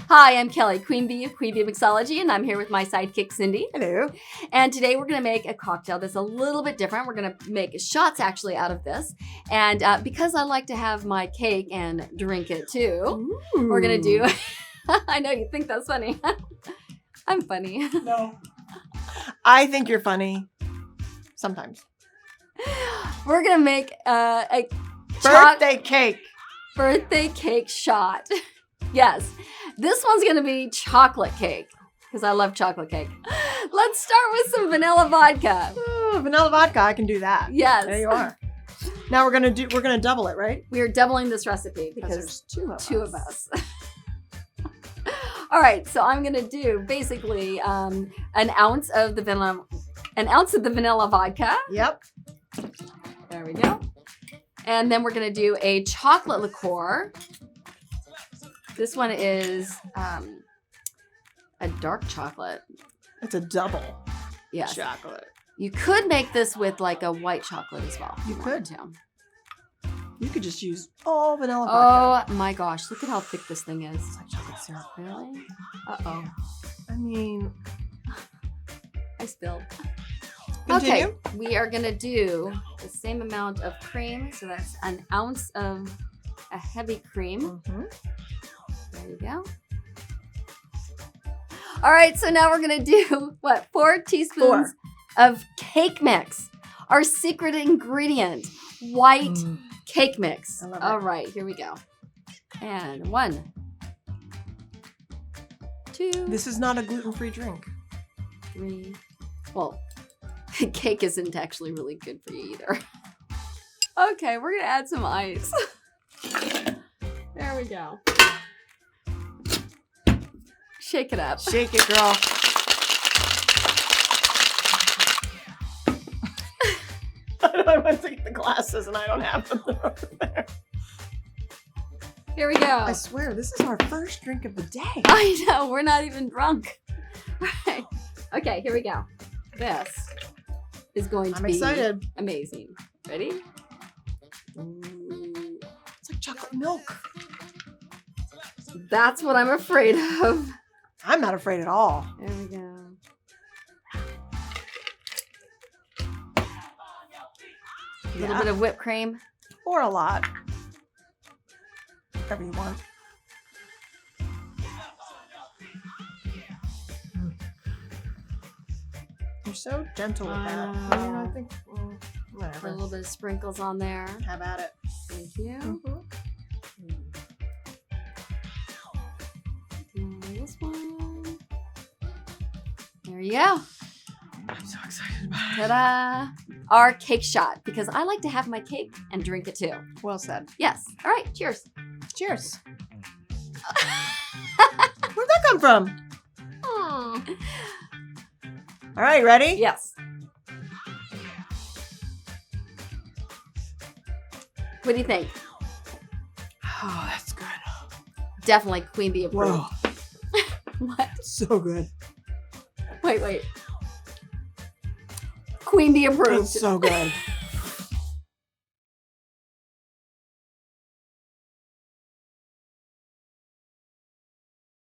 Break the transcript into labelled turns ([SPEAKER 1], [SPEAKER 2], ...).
[SPEAKER 1] Hi, I'm Kelly, Queen Bee of Mixology, and I'm here with my sidekick, Cindy.
[SPEAKER 2] Hello.
[SPEAKER 1] And today we're going to make a cocktail that's a little bit different. We're going to make shots actually out of this. And because I like to have my cake and drink it too, we're going to do... I know, you think that's funny. I'm funny.
[SPEAKER 2] No. I think you're funny. Sometimes.
[SPEAKER 1] We're going to make a
[SPEAKER 2] birthday cake.
[SPEAKER 1] Birthday cake shot. Yes. This one's going to be chocolate cake because I love chocolate cake. Let's start with some vanilla vodka.
[SPEAKER 2] Oh, vanilla vodka, I can do that.
[SPEAKER 1] Yes.
[SPEAKER 2] There you are. Now we're going to double it, right?
[SPEAKER 1] We are doubling this recipe because
[SPEAKER 2] there's
[SPEAKER 1] two of us. All right, so I'm going to do basically an ounce of the vanilla vodka.
[SPEAKER 2] Yep.
[SPEAKER 1] There we go. And then we're going to do a chocolate liqueur. This one is a dark chocolate.
[SPEAKER 2] It's a double
[SPEAKER 1] chocolate. You could make this with like a white chocolate as well.
[SPEAKER 2] You could. You could just use all vanilla vodka.
[SPEAKER 1] Oh my gosh, look at how thick this thing is. It's like chocolate syrup. Really? Uh-oh.
[SPEAKER 2] I mean...
[SPEAKER 1] I spilled.
[SPEAKER 2] Continue.
[SPEAKER 1] Okay, we are going to do the same amount of cream. So that's an ounce of a heavy cream.
[SPEAKER 2] Mm-hmm.
[SPEAKER 1] There you go. All right, so now we're going to do, 4 teaspoons of cake mix. Our secret ingredient, white cake mix.
[SPEAKER 2] I love it.
[SPEAKER 1] All right, here we go. And 1, 2.
[SPEAKER 2] This is not a gluten-free drink.
[SPEAKER 1] 3. Well, cake isn't actually really good for you either. Okay, we're going to add some ice. There we go. Shake it up.
[SPEAKER 2] Shake it, girl. I went to get the glasses and I don't have them over there.
[SPEAKER 1] Here we go.
[SPEAKER 2] I swear, this is our first drink of the day.
[SPEAKER 1] I know, we're not even drunk. Right. Okay, here we go. This is going to be
[SPEAKER 2] excited.
[SPEAKER 1] Amazing. Ready?
[SPEAKER 2] It's like chocolate milk.
[SPEAKER 1] That's what I'm afraid of.
[SPEAKER 2] I'm not afraid at all.
[SPEAKER 1] There we go. A little bit of whipped cream.
[SPEAKER 2] Or a lot. Whatever you want. You're so gentle with that. I think, whatever.
[SPEAKER 1] Put a little bit of sprinkles on there.
[SPEAKER 2] Have at it.
[SPEAKER 1] Thank you. This one. There you go.
[SPEAKER 2] I'm so excited about it.
[SPEAKER 1] Ta-da! Our cake shot, because I like to have my cake and drink it too.
[SPEAKER 2] Well said.
[SPEAKER 1] Yes. All right. Cheers.
[SPEAKER 2] Cheers. Where'd that come from?
[SPEAKER 1] Oh.
[SPEAKER 2] All right, ready?
[SPEAKER 1] Yes. What do you think?
[SPEAKER 2] Oh, that's good.
[SPEAKER 1] Definitely Queen Bee approved.
[SPEAKER 2] Whoa.
[SPEAKER 1] What?
[SPEAKER 2] So good.
[SPEAKER 1] Wait. Queen Bee approved.
[SPEAKER 2] That's so good.